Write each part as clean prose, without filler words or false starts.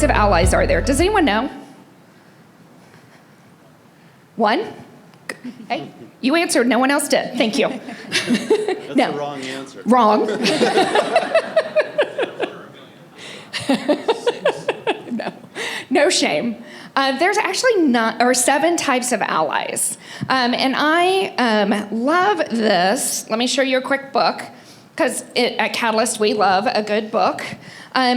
of allies are there? Does anyone know? One? Hey, you answered. No one else did. Thank you. That's the wrong answer. Wrong. No shame. There's actually 7 types of allies. And I love this. Let me show you a quick book, because at Catalyst, we love a good book.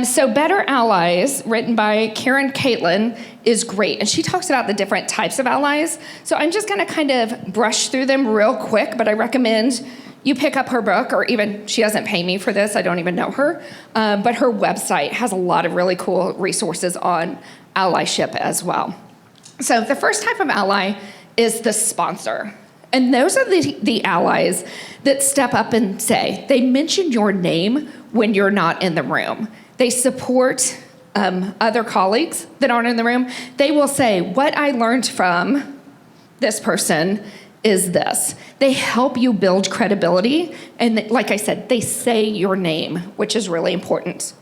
So Better Allies, written by Karen Caitlin, is great. And she talks about the different types of allies. So I'm just going to kind of brush through them real quick, but I recommend you pick up her book, or even, she doesn't pay me for this, I don't even know her, but her website has a lot of really cool resources on allyship as well. So the first type of ally is the sponsor. And those are the allies that step up and say, they mention your name when you're not in the room. They support other colleagues that aren't in the room. They will say, what I learned from this person is this. They help you build credibility. And like I said, they say your name, which is really important.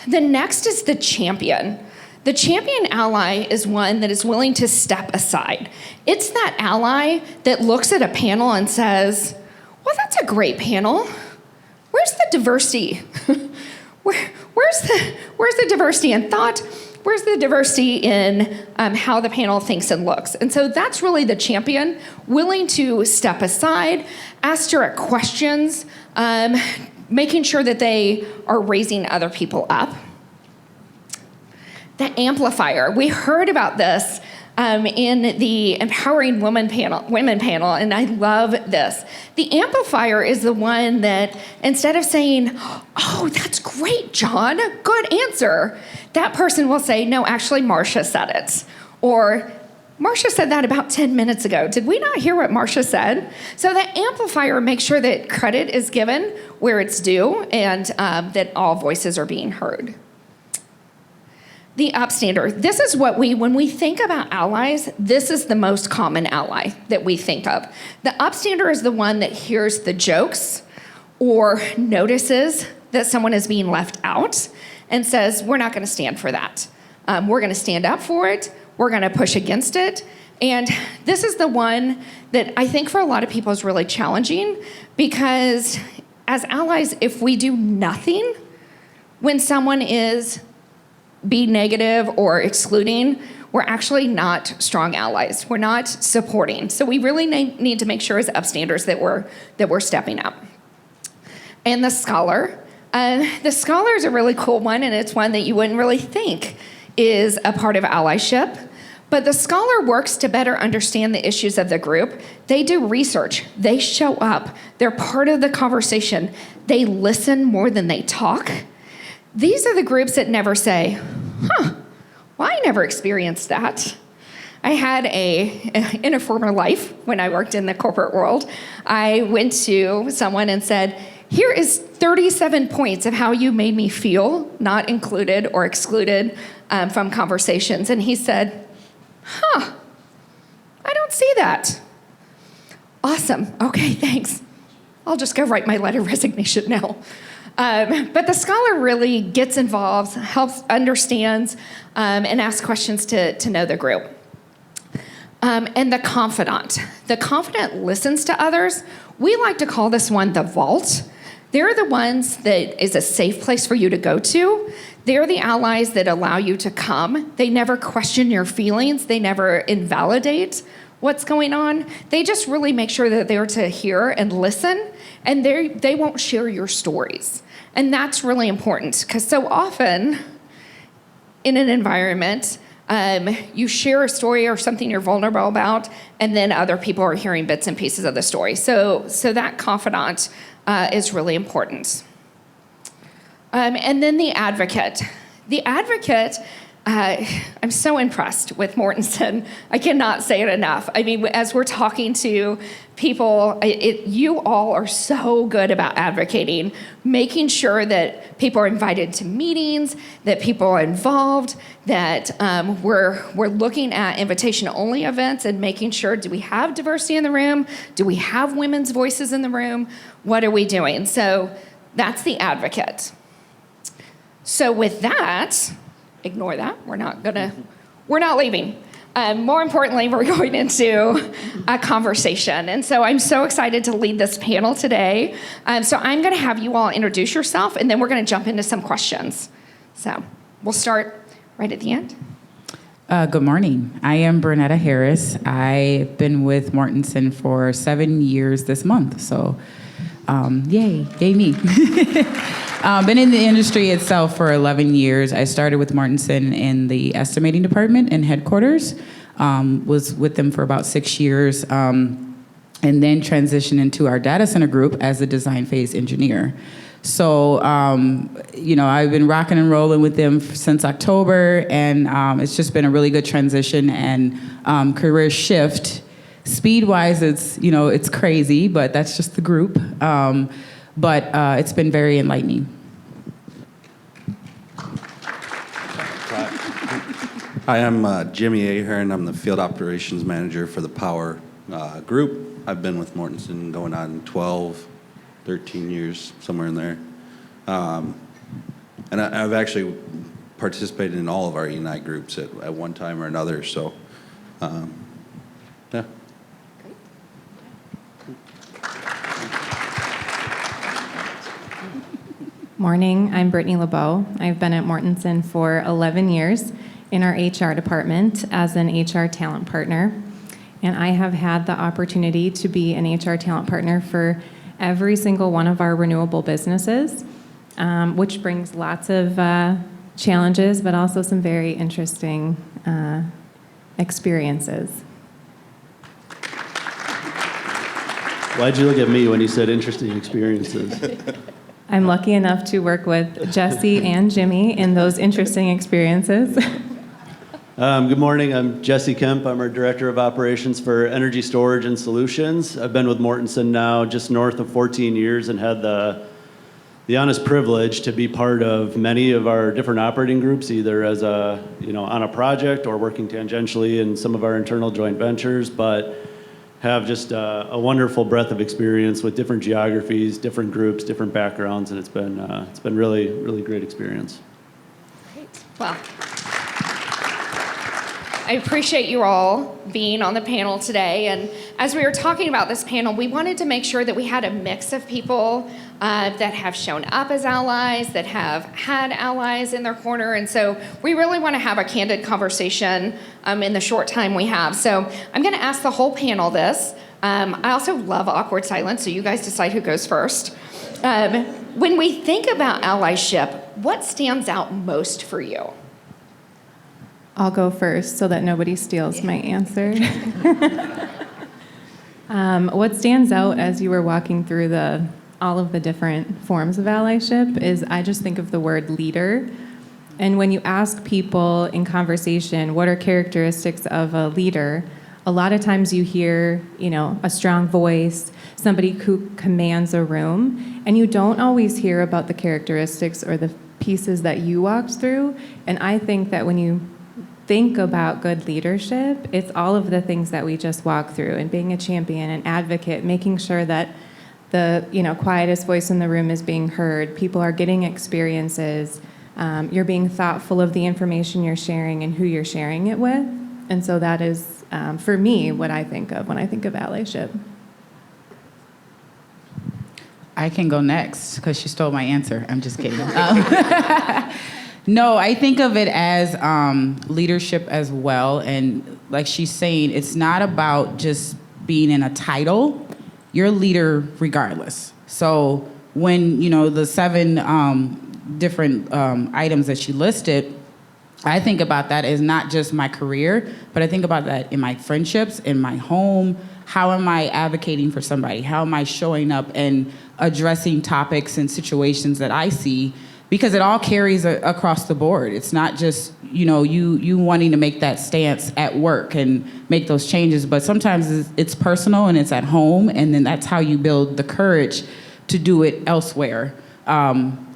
The next is the champion. The champion ally is one that is willing to step aside. It's that ally that looks at a panel and says, well, that's a great panel. Where's the diversity? Where's the diversity in thought? Where's the diversity in how the panel thinks and looks? And so that's really the champion, willing to step aside, ask direct questions, making sure that they are raising other people up. The amplifier, we heard about this in the Empowering Women panel, and I love this. The amplifier is the one that, instead of saying, oh, that's great, John, good answer, that person will say, no, actually, Marcia said it. Or, Marcia said that about 10 minutes ago. Did we not hear what Marcia said? So the amplifier makes sure that credit is given where it's due, and that all voices are being heard. The upstander. This is what when we think about allies, this is the most common ally that we think of. The upstander is the one that hears the jokes or notices that someone is being left out and says, we're not going to stand for that. We're going to stand up for it. We're going to push against it. And this is the one that I think for a lot of people is really challenging, because as allies, if we do nothing when someone is being negative or excluding, we're actually not strong allies. We're not supporting. So we really need to make sure as upstanders that we're stepping up. And the scholar. The scholar is a really cool one, and it's one that you wouldn't really think is a part of allyship. But the scholar works to better understand the issues of the group. They do research. They show up. They're part of the conversation. They listen more than they talk. These are the groups that never say, well, I never experienced that. I had in a former life, when I worked in the corporate world, I went to someone and said, here is 37 points of how you made me feel, not included or excluded from conversations. And he said, I don't see that. Awesome. Okay, thanks. I'll just go write my letter of resignation now. But the scholar really gets involved, helps, understands, and asks questions to know the group. And the confidant. The confidant listens to others. We like to call this one the vault. They're the ones that is a safe place for you to go to. They're the allies that allow you to come. They never question your feelings. They never invalidate what's going on. They just really make sure that they're to hear and listen, and they won't share your stories. And that's really important, because so often in an environment, you share a story or something you're vulnerable about, and then other people are hearing bits and pieces of the story. So that confidant is really important. And then the advocate. The advocate, I'm so impressed with Mortensen. I cannot say it enough. I mean, as we're talking to people, you all are so good about advocating, making sure that people are invited to meetings, that people are involved, that we're looking at invitation-only events and making sure, do we have diversity in the room? Do we have women's voices in the room? What are we doing? So that's the advocate. So with that, ignore that. We're not leaving. More importantly, we're going into a conversation. And so I'm so excited to lead this panel today. So I'm going to have you all introduce yourself, and then we're going to jump into some questions. So we'll start right at the end. Good morning. I am Bernetta Harris. I've been with Mortensen for 7 years this month. So yay me. Been in the industry itself for 11 years. I started with Mortensen in the estimating department in headquarters. Was with them for about 6 years, and then transitioned into our data center group as a design phase engineer. So, I've been rocking and rolling with them since October, and it's just been a really good transition and career shift. Speed-wise, it's crazy, but that's just the group. But it's been very enlightening. Hi, I'm Jimmy Ahern. I'm the field operations manager for the Power group. I've been with Mortensen going on 12, 13 years, somewhere in there. And I've actually participated in all of our E&I groups at one time or another, so yeah. Morning, I'm Brittany LeBeau. I've been at Mortensen for 11 years in our HR department as an HR talent partner. And I have had the opportunity to be an HR talent partner for every single one of our renewable businesses, which brings lots of challenges, but also some very interesting experiences. Why'd you look at me when you said interesting experiences? I'm lucky enough to work with Jesse and Jimmy in those interesting experiences. Good morning, I'm Jesse Kemp. I'm our Director of Operations for Energy Storage and Solutions. I've been with Mortensen now just north of 14 years and had the honest privilege to be part of many of our different operating groups, either as on a project or working tangentially in some of our internal joint ventures, but have just a wonderful breadth of experience with different geographies, different groups, different backgrounds, and it's been really, really great experience. Great. Well, I appreciate you all being on the panel today. And as we were talking about this panel, we wanted to make sure that we had a mix of people that have shown up as allies, that have had allies in their corner. And so we really want to have a candid conversation in the short time we have. So I'm going to ask the whole panel this. I also love awkward silence, so you guys decide who goes first. When we think about allyship, what stands out most for you? I'll go first so that nobody steals my answer. What stands out as you were walking through all of the different forms of allyship is I just think of the word leader. And when you ask people in conversation, what are characteristics of a leader, a lot of times you hear, a strong voice, somebody who commands a room, and you don't always hear about the characteristics or the pieces that you walked through. And I think that when you think about good leadership, it's all of the things that we just walked through, and being a champion, an advocate, making sure that the quietest voice in the room is being heard, people are getting experiences, you're being thoughtful of the information you're sharing and who you're sharing it with. And so that is, for me, what I think of when I think of allyship. I can go next because she stole my answer. I'm just kidding. No, I think of it as leadership as well. And like she's saying, it's not about just being in a title. You're a leader regardless. So when, the 7 different items that she listed, I think about that as not just my career, but I think about that in my friendships, in my home. How am I advocating for somebody? How am I showing up and addressing topics and situations that I see? Because it all carries across the board. It's not just, you wanting to make that stance at work and make those changes, but sometimes it's personal and it's at home, and then that's how you build the courage to do it elsewhere along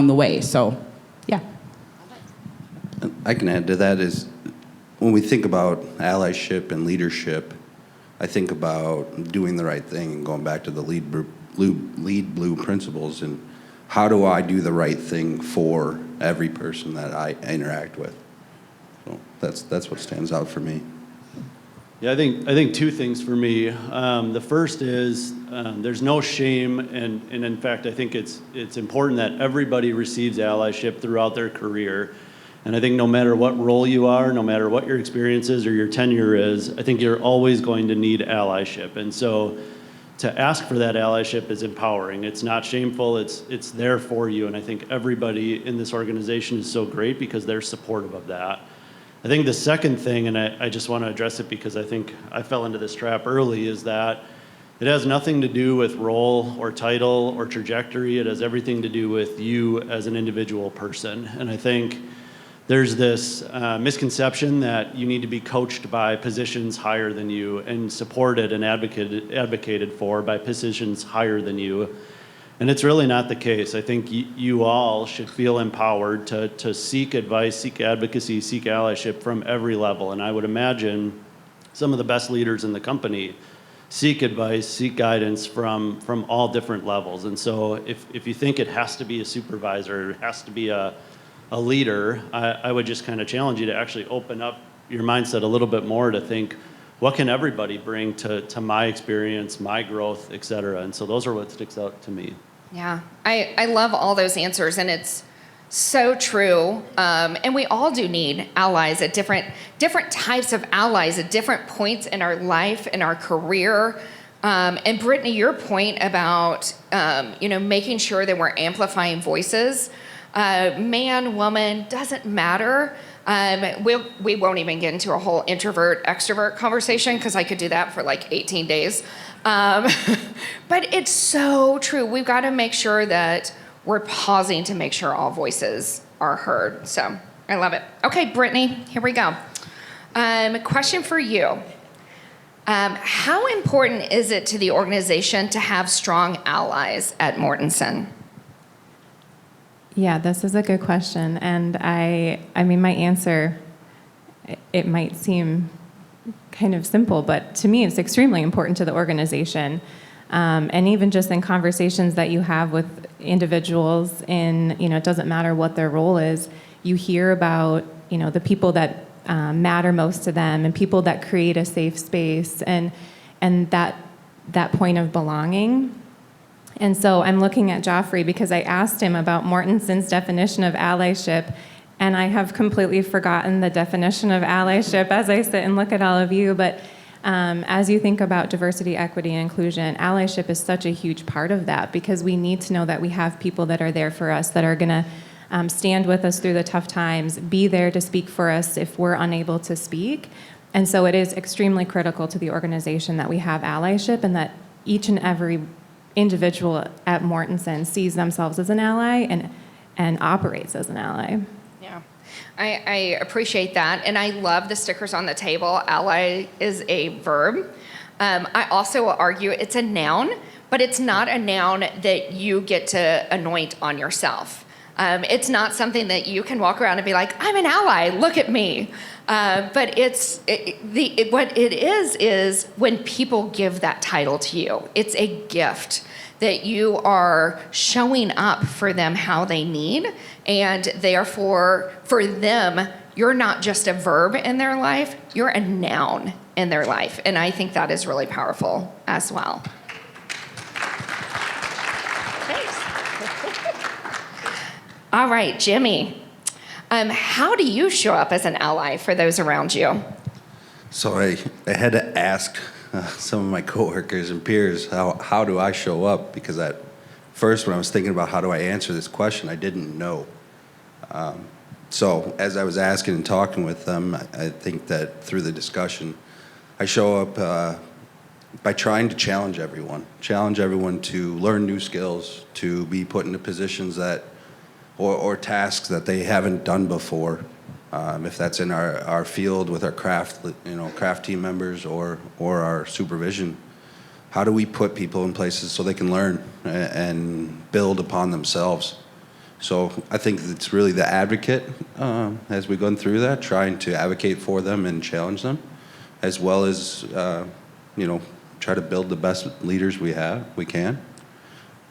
the way. So, yeah. I can add to that is when we think about allyship and leadership, I think about doing the right thing and going back to the lead blue principles and how do I do the right thing for every person that I interact with? So that's what stands out for me. Yeah, I think two things for me. The first is there's no shame, and in fact, I think it's important that everybody receives allyship throughout their career. And I think no matter what role you are, no matter what your experience is or your tenure is, I think you're always going to need allyship. And so to ask for that allyship is empowering. It's not shameful, it's there for you. And I think everybody in this organization is so great because they're supportive of that. I think the second thing, and I just want to address it because I think I fell into this trap early, is that it has nothing to do with role or title or trajectory. It has everything to do with you as an individual person. And I think there's this misconception that you need to be coached by positions higher than you and supported and advocated for by positions higher than you. And it's really not the case. I think you all should feel empowered to seek advice, seek advocacy, seek allyship from every level. And I would imagine some of the best leaders in the company seek advice, seek guidance from all different levels. And so if you think it has to be a supervisor, it has to be a leader, I would just kind of challenge you to actually open up your mindset a little bit more to think, what can everybody bring to my experience, my growth, et cetera? And so those are what sticks out to me. Yeah, I love all those answers, and it's so true. And we all do need allies at different types of allies at different points in our life, in our career. And Brittany, your point about making sure that we're amplifying voices, man, woman, doesn't matter. We won't even get into a whole introvert extrovert conversation because I could do that for like 18 days. But it's so true. We've got to make sure that we're pausing to make sure all voices are heard. So I love it. Okay, Brittany, here we go. Question for you. How important is it to the organization to have strong allies at Mortensen? Yeah, this is a good question. And I mean, my answer, it might seem kind of simple, but to me, it's extremely important to the organization. And even just in conversations that you have with individuals it doesn't matter what their role is, you hear about, the people that matter most to them and people that create a safe space and that point of belonging. And so I'm looking at Joffrey because I asked him about Mortensen's definition of allyship, and I have completely forgotten the definition of allyship as I sit and look at all of you. But as you think about diversity, equity, and inclusion, allyship is such a huge part of that because we need to know that we have people that are there for us, that are going to stand with us through the tough times, be there to speak for us if we're unable to speak. And so it is extremely critical to the organization that we have allyship and that each and every individual at Mortensen sees themselves as an ally and operates as an ally. Yeah, I appreciate that. And I love the stickers on the table. Ally is a verb. I also will argue it's a noun, but it's not a noun that you get to anoint on yourself. It's not something that you can walk around and be like, I'm an ally, look at me. But what it is when people give that title to you. It's a gift that you are showing up for them how they need, and therefore, for them, you're not just a verb in their life, you're a noun in their life. And I think that is really powerful as well. All right, Jimmy, how do you show up as an ally for those around you? So I had to ask some of my coworkers and peers, how do I show up? Because at first, when I was thinking about how do I answer this question, I didn't know. So as I was asking and talking with them, I think that through the discussion, I show up by trying to challenge everyone to learn new skills, to be put into positions that or tasks that they haven't done before. If that's in our field with our craft team members or our supervision, how do we put people in places so they can learn and build upon themselves? So I think it's really the advocate as we go through that, trying to advocate for them and challenge them, as well as try to build the best leaders we can.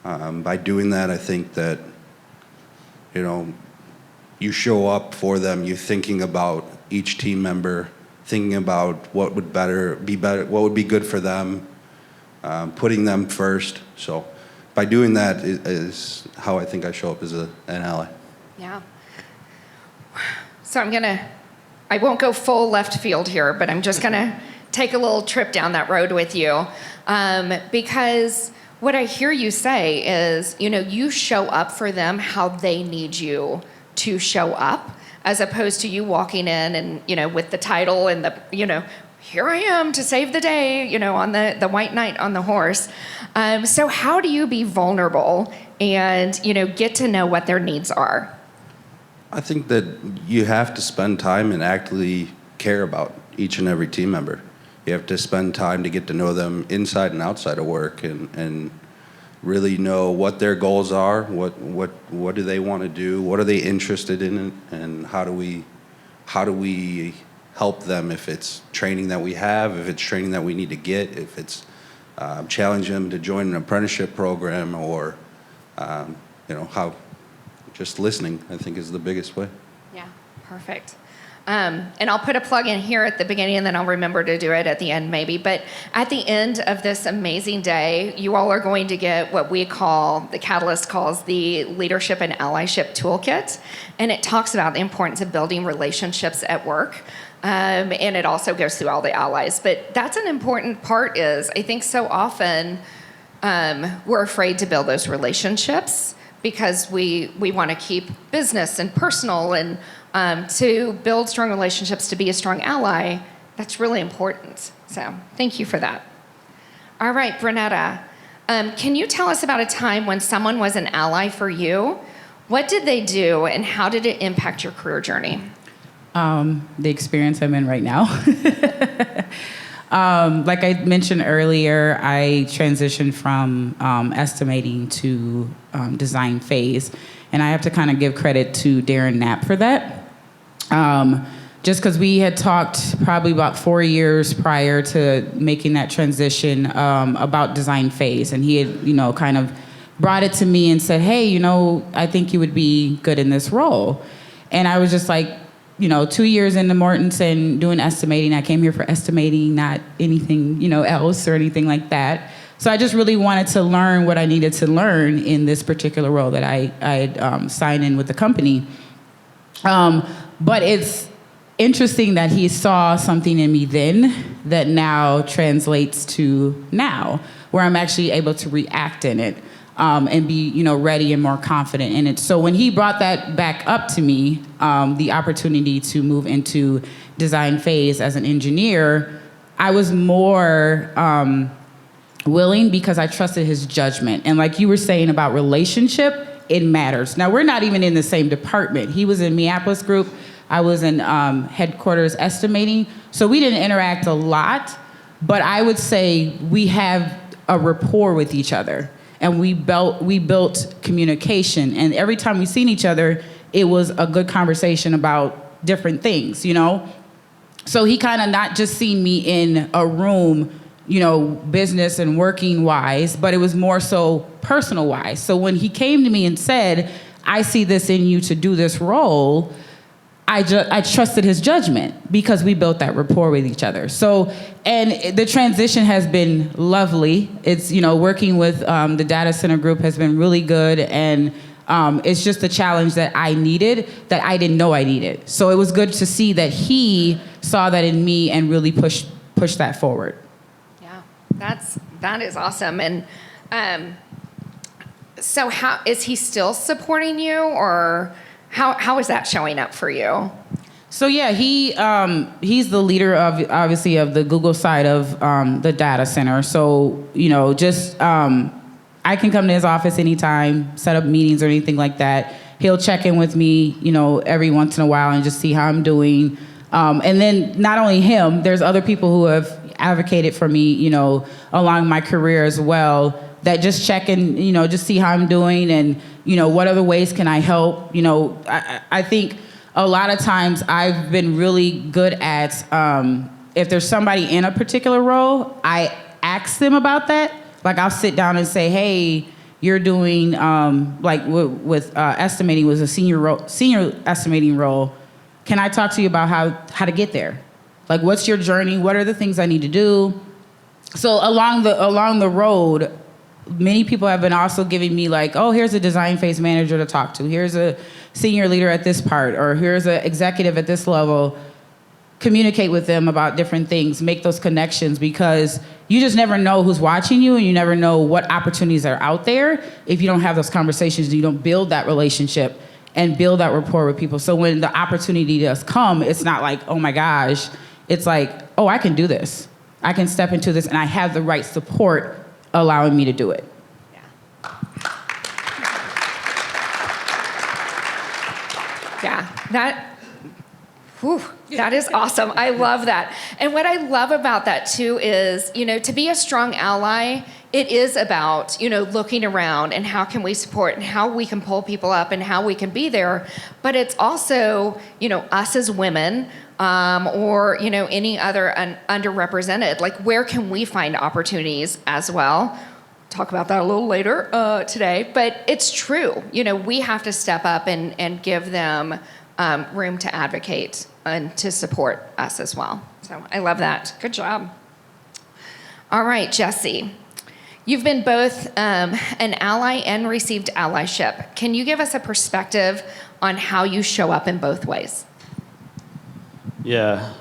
By doing that, I think that, you show up for them. You're thinking about each team member, thinking about what would what would be good for them, putting them first. So by doing that is how I think I show up as an ally. Yeah. So I won't go full left field here, but I'm just gonna take a little trip down that road with you. Because what I hear you say is, you show up for them how they need you to show up, as opposed to you walking in and, with the title and the, here I am to save the day, on the white knight on the horse. So how do you be vulnerable and, get to know what their needs are? I think that you have to spend time and actively care about each and every team member. You have to spend time to get to know them inside and outside of work and really know what their goals are, what do they want to do, what are they interested in, and how do we help them, if it's training that we have, if it's training that we need to get, if it's challenge them to join an apprenticeship program, or how just listening, I think, is the biggest way. Yeah, perfect. And I'll put a plug in here at the beginning, and then I'll remember to do it at the end maybe. But at the end of this amazing day, you all are going to get what the Catalyst calls the Leadership and Allyship Toolkit. And it talks about the importance of building relationships at work. And it also goes through all the allies. But that's an important part is, I think so often we're afraid to build those relationships because we want to keep business and personal, and to build strong relationships, to be a strong ally, that's really important. So thank you for that. All right, Brunetta, can you tell us about a time when someone was an ally for you? What did they do, and how did it impact your career journey? The experience I'm in right now. Like I mentioned earlier, I transitioned from estimating to design phase. And I have to kind of give credit to Darren Knapp for that. Just because we had talked probably about 4 years prior to making that transition about design phase. And he had, kind of brought it to me and said, hey, I think you would be good in this role. And I was just like, 2 years into Mortenson doing estimating. I came here for estimating, not anything, else or anything like that. So I just really wanted to learn what I needed to learn in this particular role that I had signed in with the company. But it's interesting that he saw something in me then that now translates to now, where I'm actually able to react in it. And be, ready and more confident in it. So when he brought that back up to me, the opportunity to move into design phase as an engineer, I was more willing because I trusted his judgment. And like you were saying about relationship, it matters. Now, we're not even in the same department. He was in Minneapolis Group. I was in headquarters estimating. So we didn't interact a lot, but I would say we have a rapport with each other. And we built communication. And every time we seen each other, it was a good conversation about different things, So he kind of not just seen me in a room, business and working wise, but it was more so personal wise. So when he came to me and said, I see this in you to do this role, I trusted his judgment because we built that rapport with each other. So, and the transition has been lovely. It's, working with the data center group has been really good. And it's just a challenge that I needed that I didn't know I needed. So it was good to see that he saw that in me and really push that forward. Yeah, that is awesome. And so how is he still supporting you, or how is that showing up for you? So yeah, he's the leader of obviously of the Google side of the data center. So I can come to his office anytime, set up meetings or anything like that. He'll check in with me, every once in a while and just see how I'm doing. And then not only him, there's other people who have advocated for me, along my career as well, that just check in, just see how I'm doing and, what other ways can I help? I think a lot of times I've been really good at, if there's somebody in a particular role, I ask them about that. Like I'll sit down and say, hey, You're doing like with estimating was a senior estimating role. Can I talk to you about how to get there? Like, what's your journey? What are the things I need to do? So along the road, many people have been also giving me like, oh, here's a design phase manager to talk to. Here's a senior leader at this part, or here's an executive at this level. Communicate with them about different things, make those connections, because you just never know who's watching you, and you never know what opportunities are out there if you don't have those conversations and you don't build that relationship and build that rapport with people. So when the opportunity does come, it's not like, oh my gosh, it's like, oh, I can do this. I can step into this, and I have the right support allowing me to do it. Yeah, that is awesome. I love that. And what I love about that too is, to be a strong ally, it is about, looking around and how can we support and how we can pull people up and how we can be there. But it's also, us as women, or, any other underrepresented, like where can we find opportunities as well? Talk about that a little later today, but it's true. We have to step up and give them room to advocate and to support us as well. So I love that. Good job. All right, Jesse. You've been both an ally and received allyship. Can you give us a perspective on how you show up in both ways? Yeah.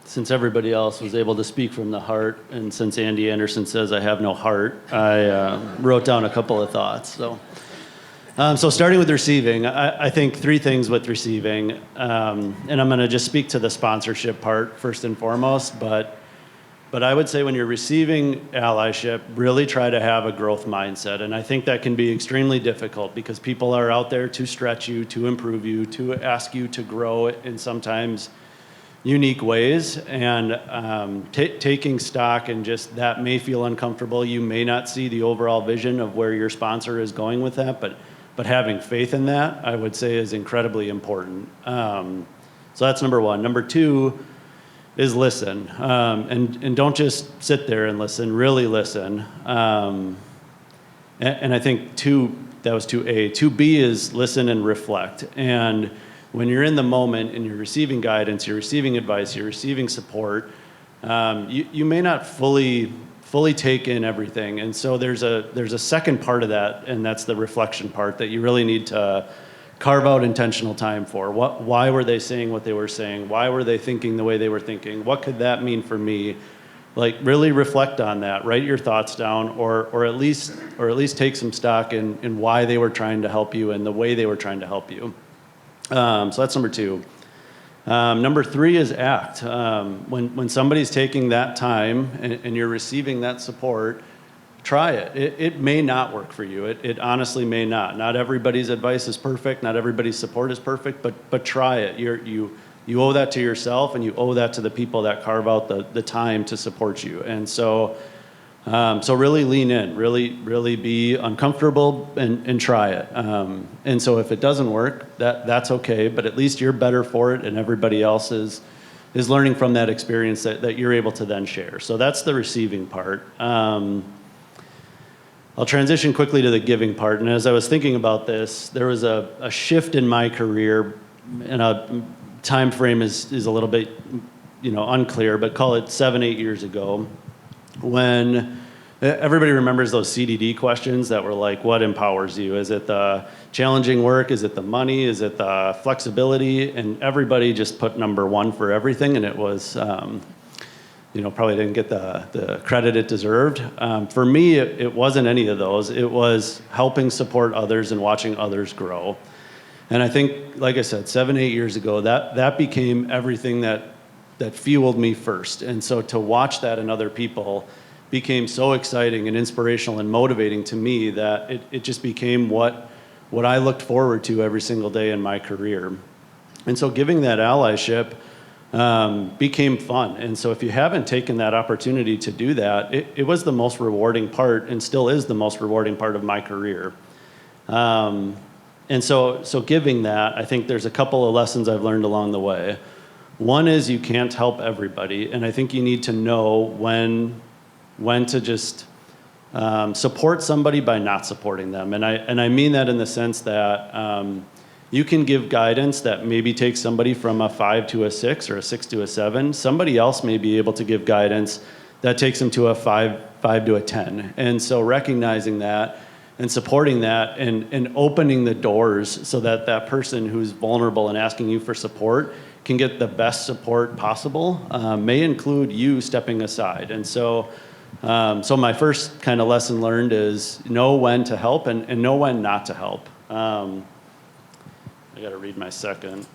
Since everybody else was able to speak from the heart, and since Andy Anderson says I have no heart, I wrote down a couple of thoughts. So starting with receiving, I think three things with receiving, and I'm going to just speak to the sponsorship part first and foremost, but I would say when you're receiving allyship, really try to have a growth mindset, and I think that can be extremely difficult because people are out there to stretch you, to improve you, to ask you to grow in sometimes unique ways, and taking stock and just that may feel uncomfortable. You may not see the overall vision of where your sponsor is going with that, but having faith in that, I would say, is incredibly important. So that's number one. Number two is listen, and don't just sit there and listen. Really listen. And I think that was 2A. 2B is listen and reflect. And when you're in the moment and you're receiving guidance, you're receiving advice, you're receiving support, you may not fully take in everything. And so there's a second part of that, and that's the reflection part that you really need to carve out intentional time for. Why were they saying what they were saying? Why were they thinking the way they were thinking? What could that mean for me? Like, really reflect on that. Write your thoughts down, or at least take some stock in why they were trying to help you and the way they were trying to help you. So that's number two. Number three is act. When somebody's taking that time and you're receiving that support, try it. It may not work for you. It honestly may not. Not everybody's advice is perfect. Not everybody's support is perfect, but try it. You owe that to yourself, and you owe that to the people that carve out the time to support you. And so really lean in, really be uncomfortable and try it. And so if it doesn't work, that's okay, but at least you're better for it, and everybody else is learning from that experience that you're able to then share. So that's the receiving part. I'll transition quickly to the giving part. And as I was thinking about this, there was a shift in my career, and a time frame is a little bit unclear, but call it 7-8 years ago, when everybody remembers those CDD questions that were like, what empowers you? Is it the challenging work? Is it the money? Is it the flexibility? And everybody just put number one for everything, and it was, probably didn't get the credit it deserved. For me, it wasn't any of those. It was helping support others and watching others grow. And I think, like I said, 7-8 years ago, that became everything that fueled me first. And so to watch that in other people became so exciting and inspirational and motivating to me that it just became what I looked forward to every single day in my career. And so giving that allyship became fun. And so if you haven't taken that opportunity to do that, it was the most rewarding part, and still is the most rewarding part of my career. And so giving that, I think there's a couple of lessons I've learned along the way. One is you can't help everybody, and I think you need to know when to just support somebody by not supporting them. And I mean that in the sense that you can give guidance that maybe takes somebody from a 5 to a 6 or a 6 to a 7. Somebody else may be able to give guidance that takes them to a 5 to a 10. And so recognizing that and supporting that and opening the doors so that that person who's vulnerable and asking you for support can get the best support possible may include you stepping aside. And so my first kind of lesson learned is know when to help and know when not to help. I got to read my second.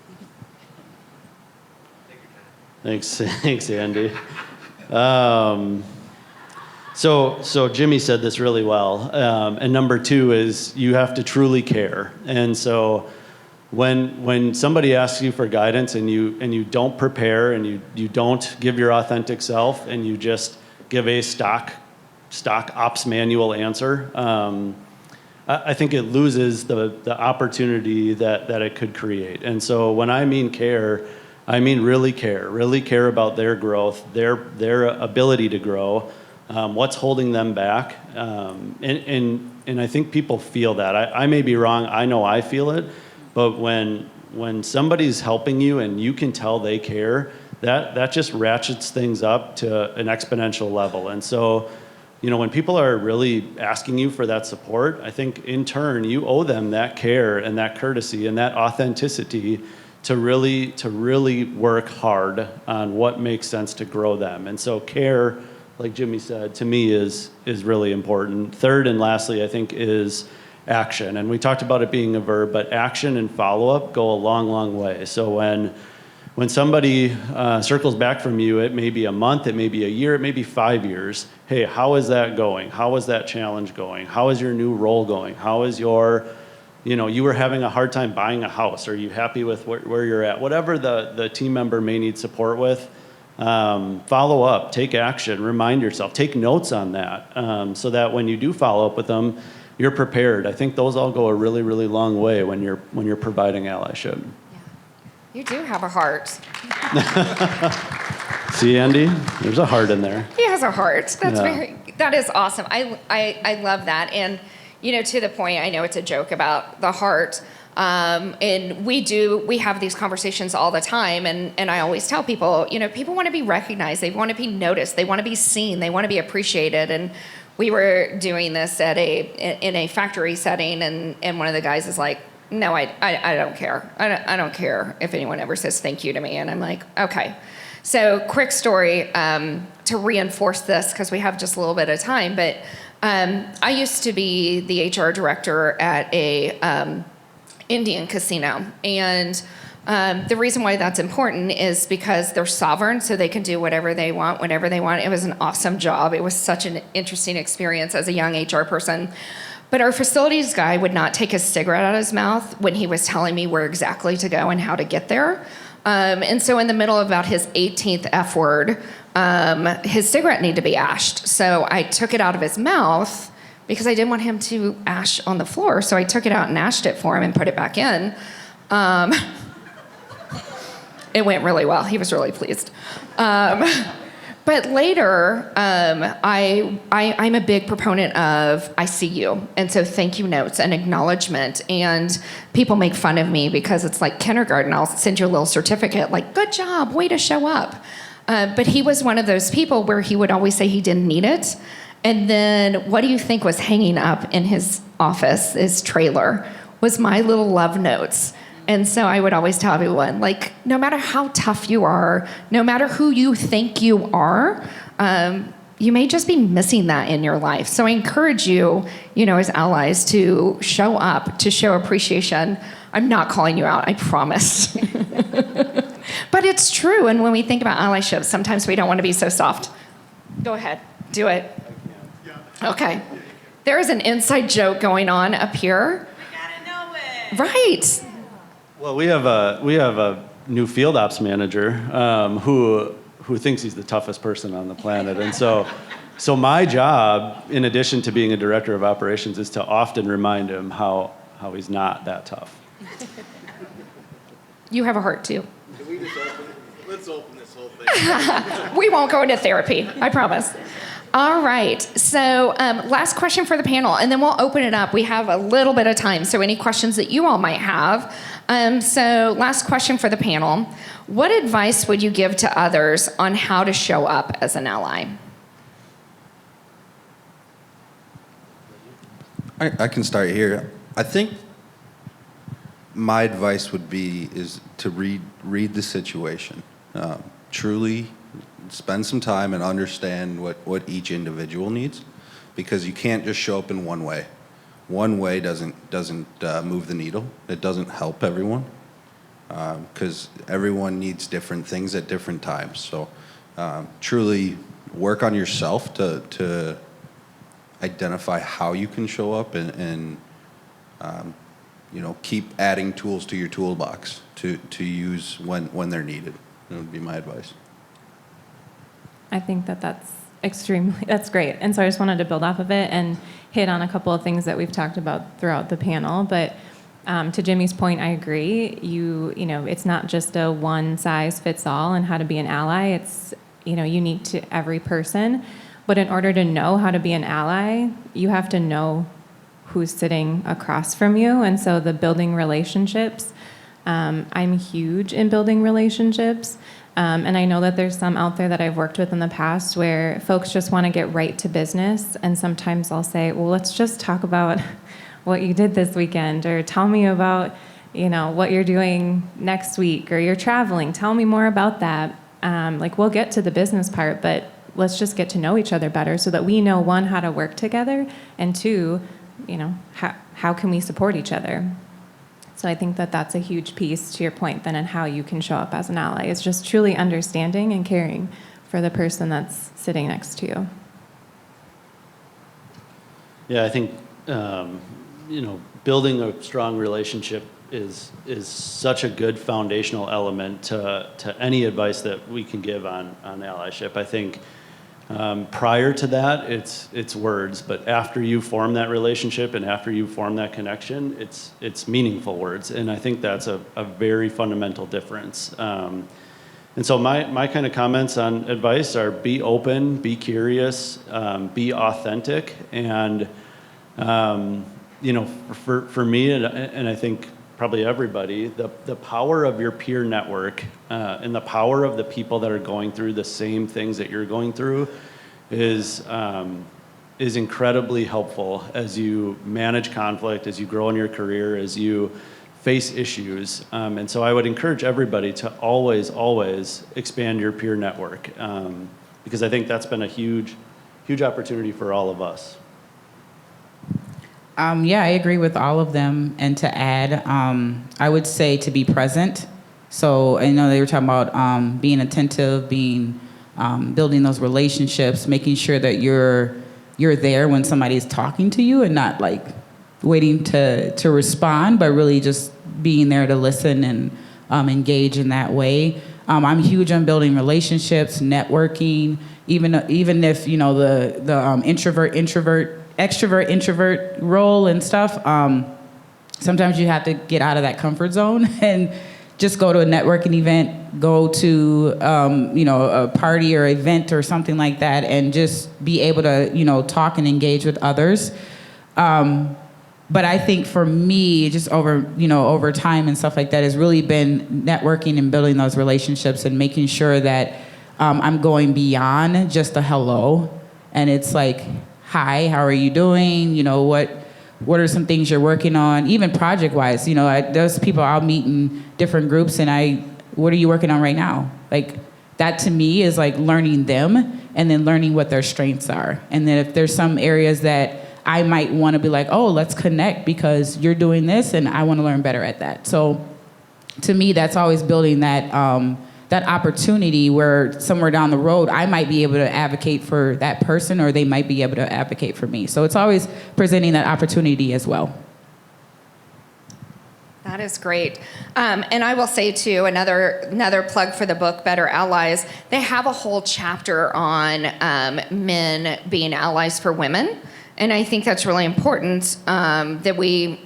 Thanks, Andy. So Jimmy said this really well. And number 2 is you have to truly care. And so when somebody asks you for guidance and you don't prepare and you don't give your authentic self and you just give a stock ops manual answer, I think it loses the opportunity that it could create. And so when I mean care, I mean really care about their growth, their ability to grow, what's holding them back. And I think people feel that. I may be wrong, I know I feel it, but when somebody's helping you and you can tell they care, that just ratchets things up to an exponential level. And so, when people are really asking you for that support, I think in turn you owe them that care and that courtesy and that authenticity to really work hard on what makes sense to grow them. And so care, like Jimmy said, to me is really important. Third and lastly, I think, is action. And we talked about it being a verb, but action and follow-up go a long, long way. So when somebody circles back from you, it may be a month, it may be a year, it may be 5 years. Hey, how is that going? How is that challenge going? How is your new role going? How is your, you were having a hard time buying a house. Are you happy with where you're at? Whatever the team member may need support with, follow up, take action, remind yourself, take notes on that so that when you do follow up with them, you're prepared. I think those all go a really, really long way when you're providing allyship. You do have a heart. See, Andy? There's a heart in there. He has a heart. That is awesome. I love that. And, to the point, I know it's a joke about the heart. And we have these conversations all the time. And I always tell people, people want to be recognized. They want to be noticed. They want to be seen. They want to be appreciated. And we were doing this in a factory setting. And one of the guys is like, no, I don't care. I don't care if anyone ever says thank you to me. And I'm like, okay. So quick story to reinforce this because we have just a little bit of time. But I used to be the HR director at a Indian casino. And the reason why that's important is because they're sovereign, so they can do whatever they want, whenever they want. It was an awesome job. It was such an interesting experience as a young HR person. But our facilities guy would not take his cigarette out of his mouth when he was telling me where exactly to go and how to get there. And so in the middle of about his 18th F word, his cigarette needed to be ashed. So I took it out of his mouth because I didn't want him to ash on the floor. So I took it out and ashed it for him and put it back in. It went really well. He was really pleased. But later, I'm a big proponent of I see you. And so thank you notes and acknowledgement. And people make fun of me because it's like kindergarten. I'll send you a little certificate like, good job, way to show up. But he was one of those people where he would always say he didn't need it. And then what do you think was hanging up in his office, his trailer, was my little love notes. And so I would always tell everyone, like, no matter how tough you are, no matter who you think you are, you may just be missing that in your life. So I encourage you, as allies to show up, to show appreciation. I'm not calling you out, I promise. But it's true. And when we think about allyship, sometimes we don't want to be so soft. Go ahead, do it. Okay. There is an inside joke going on up here. I gotta know it. Right. Well, we have a new field ops manager who thinks he's the toughest person on the planet, and so my job, in addition to being a director of operations, is to often remind him how he's not that tough. You have a heart too. Can we just let's open this whole thing. We won't go into therapy, I promise. All right. So last question for the panel, and then we'll open it up. We have a little bit of time, so any questions that you all might have. So last question for the panel. What advice would you give to others on how to show up as an ally? I can start here. I think my advice would be is to read the situation. Truly spend some time and understand what each individual needs, because you can't just show up in one way. One way doesn't move the needle. It doesn't help everyone, because everyone needs different things at different times. So truly work on yourself to identify how you can show up and keep adding tools to your toolbox to use when they're needed. That would be my advice. I think that's great. And so I just wanted to build off of it and hit on a couple of things that we've talked about throughout the panel. But to Jimmy's point, I agree. It's not just a one size fits all on how to be an ally. It's, unique to every person. But in order to know how to be an ally, you have to know who's sitting across from you. And so the building relationships, I'm huge in building relationships. And I know that there's some out there that I've worked with in the past where folks just want to get right to business. And sometimes I'll say, well, let's just talk about what you did this weekend, or tell me about, what you're doing next week, or you're traveling. Tell me more about that. We'll get to the business part, but let's just get to know each other better so that we know, one, how to work together, and two, how can we support each other? So I think that that's a huge piece to your point then in how you can show up as an ally. It's just truly understanding and caring for the person that's sitting next to you. Yeah, I think building a strong relationship is such a good foundational element to any advice that we can give on allyship. I think prior to that, it's words, but after you form that relationship and after you form that connection, it's meaningful words, and I think that's a very fundamental difference. And so my kind of comments on advice are: be open, be curious, be authentic, and for me, and I think probably everybody, the power of your peer network and the power of the people that are going through the same things that you're going through is incredibly helpful as you manage conflict, as you grow in your career, as you face issues. And so I would encourage everybody to always expand your peer network, because I think that's been a huge opportunity for all of us. Yeah, I agree with all of them. And to add, I would say to be present. So I know they were talking about being attentive, building those relationships, making sure that you're there when somebody's talking to you and not like waiting to respond, but really just being there to listen and engage in that way. I'm huge on building relationships, networking, even if the extrovert introvert role and stuff. Sometimes you have to get out of that comfort zone and just go to a networking event, go to a party or event or something like that, and just be able to talk and engage with others. But I think for me, just over time and stuff like that, has really been networking and building those relationships and making sure that I'm going beyond just a hello, and it's like, hi, how are you doing? What are some things you're working on? Even project-wise, there's people I'll meet in different groups, and what are you working on right now? Like, that to me is like learning them and then learning what their strengths are. And then if there's some areas that I might want to be like, oh, let's connect because you're doing this and I want to learn better at that. So to me, that's always building that opportunity where somewhere down the road, I might be able to advocate for that person or they might be able to advocate for me. So it's always presenting that opportunity as well. That is great. And I will say, too, another plug for the book, Better Allies. They have a whole chapter on men being allies for women. And I think that's really important that we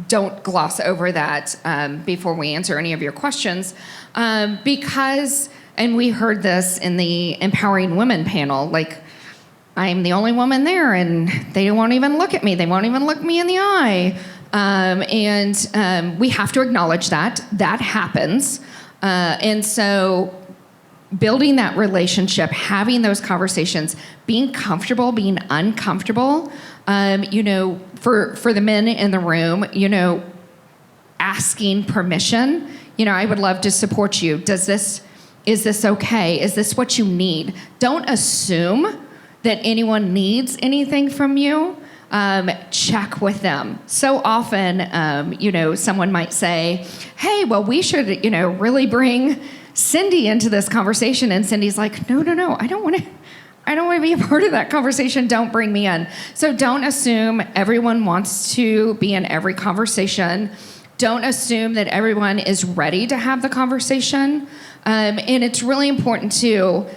don't gloss over that before we answer any of your questions. Because, and we heard this in the Empowering Women panel, I'm the only woman there, and they won't even look at me. They won't even look me in the eye. We have to acknowledge that. That happens. And so building that relationship, having those conversations, being comfortable, being uncomfortable, for the men in the room, asking permission. I would love to support you. Is this okay? Is this what you need? Don't assume that anyone needs anything from you. Check with them. So often, someone might say, hey, well, we should, really bring Cindy into this conversation. And Cindy's like, no, I don't want to be a part of that conversation. Don't bring me in. So don't assume everyone wants to be in every conversation. Don't assume that everyone is ready to have the conversation. And it's really important to,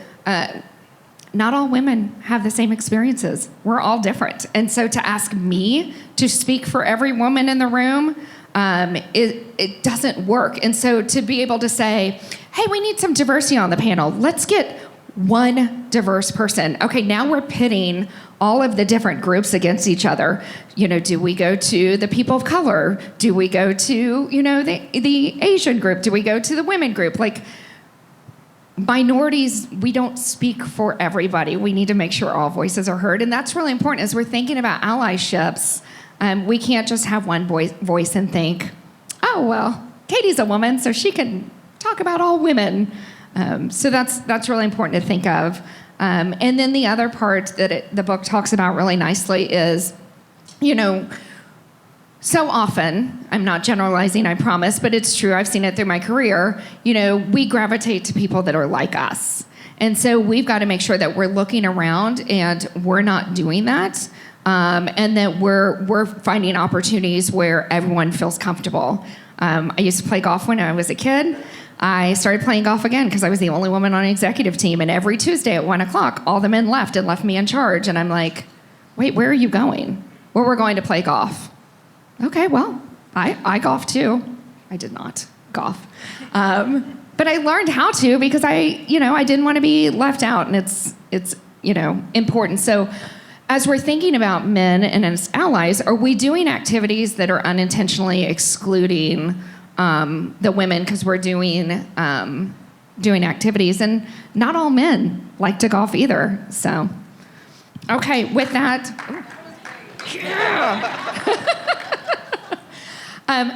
not all women have the same experiences. We're all different. And so to ask me to speak for every woman in the room, it doesn't work. And so to be able to say, hey, we need some diversity on the panel. Let's get one diverse person. Okay, now we're pitting all of the different groups against each other. Do we go to the people of color? Do we go to, the Asian group? Do we go to the women group? Minorities, we don't speak for everybody. We need to make sure all voices are heard. And that's really important as we're thinking about allyships. We can't just have one voice and think, oh, well, Katie's a woman, so she can talk about all women. So that's really important to think of. And then the other part that the book talks about really nicely is, so often, I'm not generalizing, I promise, but it's true, I've seen it through my career, we gravitate to people that are like us. And so we've got to make sure that we're looking around and we're not doing that, and that we're finding opportunities where everyone feels comfortable. I used to play golf when I was a kid. I started playing golf again because I was the only woman on an executive team, and every Tuesday at 1 o'clock, all the men left and left me in charge, and I'm like, wait, where are you going? Well, we're going to play golf. Okay, well, I golf too. I did not golf. But I learned how to because I didn't want to be left out, and it's important. So as we're thinking about men and as allies, are we doing activities that are unintentionally excluding the women because we're doing activities, and not all men like to golf either. So, okay, with that, yeah.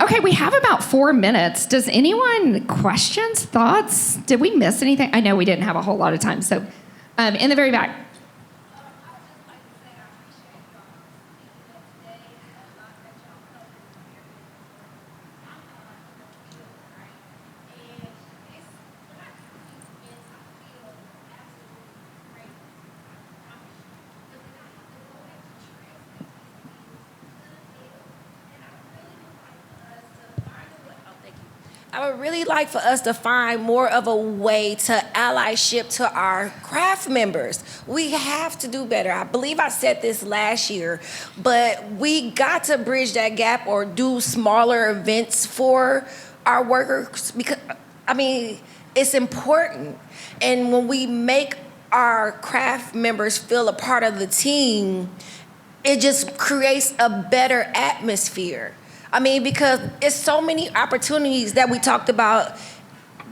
Okay, we have about 4 minutes. Does anyone questions, thoughts? Did we miss anything? I know we didn't have a whole lot of time. So, in the very back. I would really like for us to find more of a way to allyship to our craft members. We have to do better. I believe I said this last year, but we got to bridge that gap or do smaller events for our workers because, it's important. And when we make our craft members feel a part of the team, it just creates a better atmosphere. Because it's so many opportunities that we talked about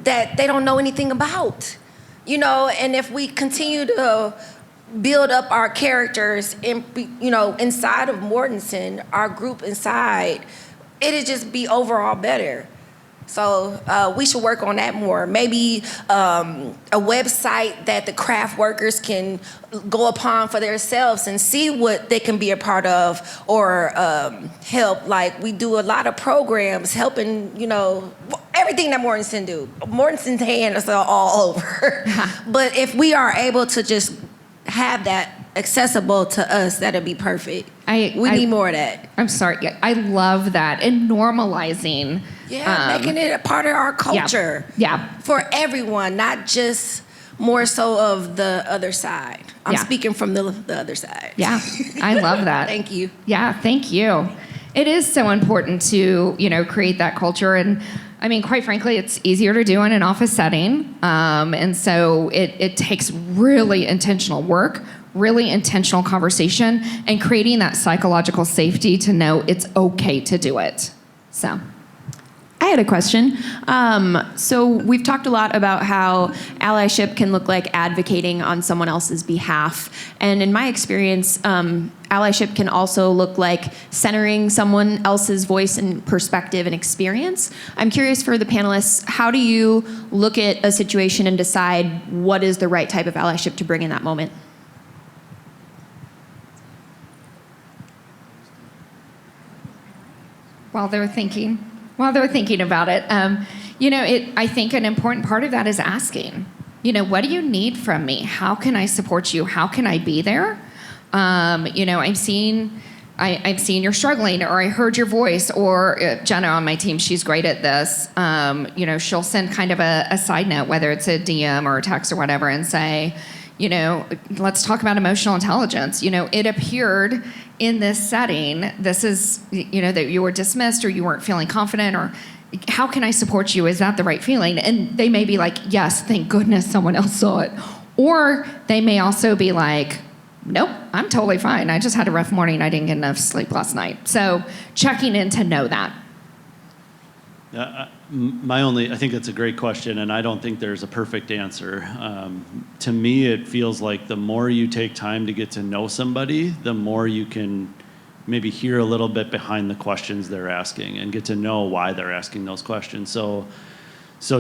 that they don't know anything about, and if we continue to build up our characters inside of Mortensen, our group inside, it'd just be overall better. So we should work on that more. Maybe a website that the craft workers can go upon for themselves and see what they can be a part of or help. Like we do a lot of programs helping, everything that Mortensen do. Mortensen's hand is all over. But if we are able to just have that accessible to us, that'd be perfect. We need more of that. I'm sorry. Yeah, I love that. And normalizing. Yeah, making it a part of our culture. Yeah. For everyone, not just more so of the other side. I'm speaking from the other side. Yeah, I love that. Thank you. Yeah, thank you. It is so important to, create that culture. And quite frankly, it's easier to do in an office setting. And so it takes really intentional work, really intentional conversation and creating that psychological safety to know it's okay to do it. So. I had a question. So we've talked a lot about how allyship can look like advocating on someone else's behalf. And in my experience, allyship can also look like centering someone else's voice and perspective and experience. I'm curious for the panelists, how do you look at a situation and decide what is the right type of allyship to bring in that moment? While they're thinking about it, I think an important part of that is asking, what do you need from me? How can I support you? How can I be there? I've seen you're struggling, or I heard your voice, or Jenna on my team, she's great at this. She'll send kind of a side note, whether it's a DM or a text or whatever, and say, let's talk about emotional intelligence. It appeared in this setting, this is, that you were dismissed or you weren't feeling confident, or how can I support you? Is that the right feeling? And they may be like, yes, thank goodness someone else saw it. Or they may also be like, nope, I'm totally fine. I just had a rough morning. I didn't get enough sleep last night. So checking in to know that. I think it's a great question, and I don't think there's a perfect answer. To me, it feels like the more you take time to get to know somebody, the more you can maybe hear a little bit behind the questions they're asking and get to know why they're asking those questions. So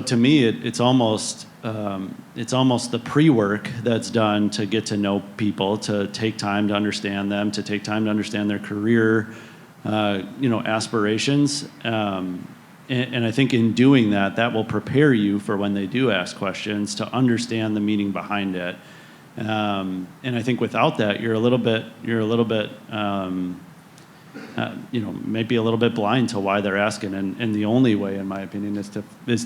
to me, it's almost the pre-work that's done to get to know people, to take time to understand them, to take time to understand their career, aspirations. And I think in doing that will prepare you for when they do ask questions to understand the meaning behind it. And I think without that, you're a little bit, maybe a little bit blind to why they're asking. And the only way, in my opinion, is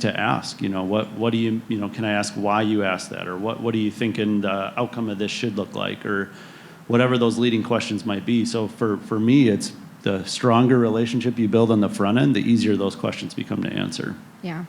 to ask. What do you, can I ask why you asked that, or what do you thinking the outcome of this should look like, or whatever those leading questions might be. So for me, it's the stronger relationship you build on the front end, the easier those questions become to answer. Yeah.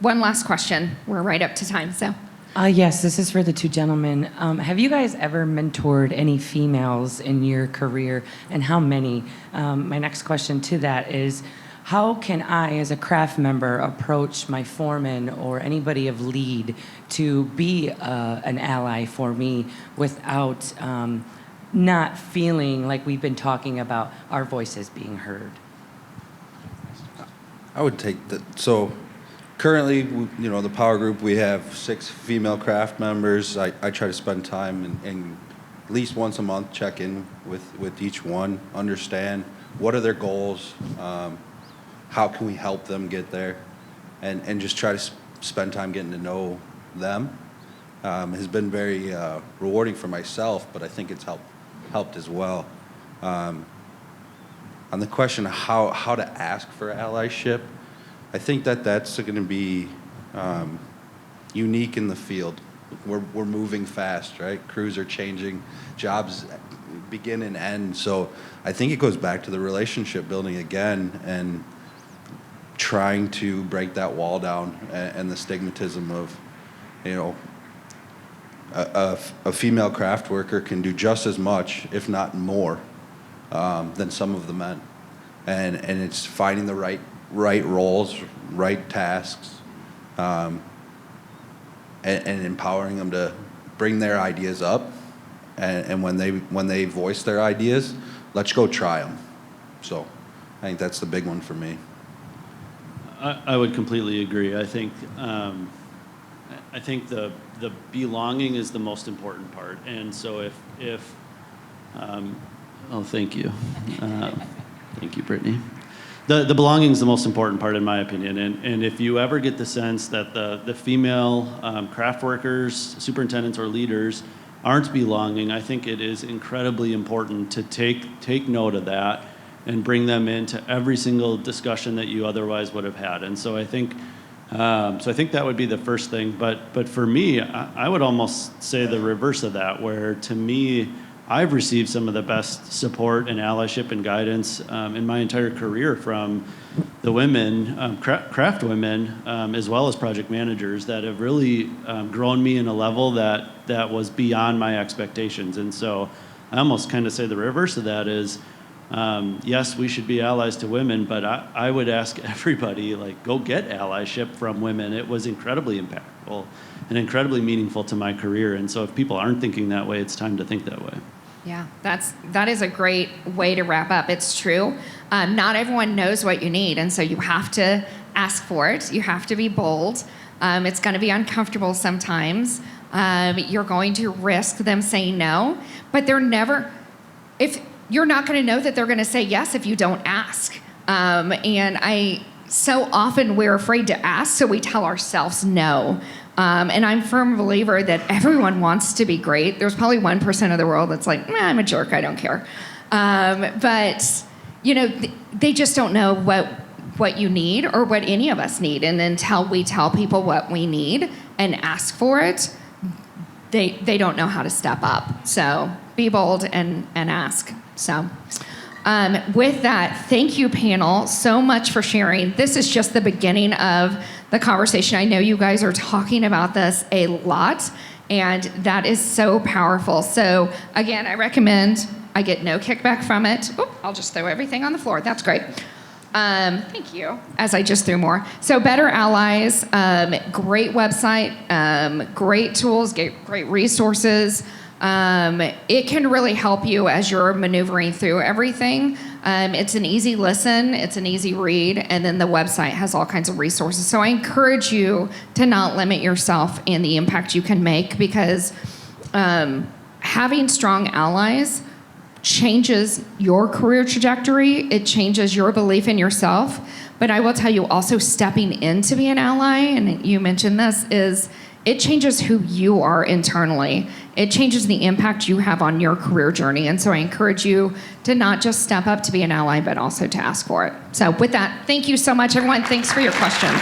One last question. We're right up to time, so. Yes, this is for the two gentlemen. Have you guys ever mentored any females in your career, and how many? My next question to that is, how can I, as a craft member, approach my foreman or anybody of lead to be an ally for me without not feeling like we've been talking about our voices being heard? I would take that. So currently, the Power Group, we have 6 female craft members. I try to spend time and at least once a month check in with each one, understand what are their goals, how can we help them get there, and just try to spend time getting to know them. Has been very rewarding for myself, but I think it's helped as well. On the question of how to ask for allyship, I think that's going to be unique in the field. We're moving fast, right? Crews are changing, jobs begin and end. So I think it goes back to the relationship building again, and trying to break that wall down and the stigmatism of, a female craft worker can do just as much, if not more, than some of the men. And it's finding the right roles, right tasks, and empowering them to bring their ideas up. And when they voice their ideas, let's go try them. So I think that's the big one for me. I would completely agree. I think the belonging is the most important part. And so if thank you. Thank you, Brittany. The belonging is the most important part, in my opinion. And if you ever get the sense that the female craft workers, superintendents, or leaders aren't belonging, I think it is incredibly important to take note of that and bring them into every single discussion that you otherwise would have had. And so I think that would be the first thing. But for me, I would almost say the reverse of that, where to me, I've received some of the best support and allyship and guidance in my entire career from the women, craft women, as well as project managers that have really grown me in a level that was beyond my expectations. And so I almost kind of say the reverse of that is, yes, we should be allies to women, but I would ask everybody, like, go get allyship from women. It was incredibly impactful and incredibly meaningful to my career. And so if people aren't thinking that way, it's time to think that way. Yeah, that is a great way to wrap up. It's true. Not everyone knows what you need, and so you have to ask for it. You have to be bold. It's going to be uncomfortable sometimes. You're going to risk them saying no, but they're never. If you're not going to know that they're going to say yes if you don't ask. And so often we're afraid to ask, so we tell ourselves no. And I'm a firm believer that everyone wants to be great. There's probably 1% of the world that's like, I'm a jerk, I don't care. But, they just don't know what you need or what any of us need. And until we tell people what we need and ask for it, they don't know how to step up. So be bold and ask. So with that, thank you, panel, so much for sharing. This is just the beginning of the conversation. I know you guys are talking about this a lot, and that is so powerful. So again, I recommend, I get no kickback from it. Oop, I'll just throw everything on the floor. That's great. Thank you. As I just threw more. So Better Allies, great website, great tools, great resources. It can really help you as you're maneuvering through everything. It's an easy listen, it's an easy read, and then the website has all kinds of resources. So I encourage you to not limit yourself in the impact you can make, because having strong allies changes your career trajectory. It changes your belief in yourself. But I will tell you also, stepping in to be an ally, and you mentioned this, is it changes who you are internally. It changes the impact you have on your career journey. And so I encourage you to not just step up to be an ally, but also to ask for it. So with that, thank you so much, everyone. Thanks for your questions.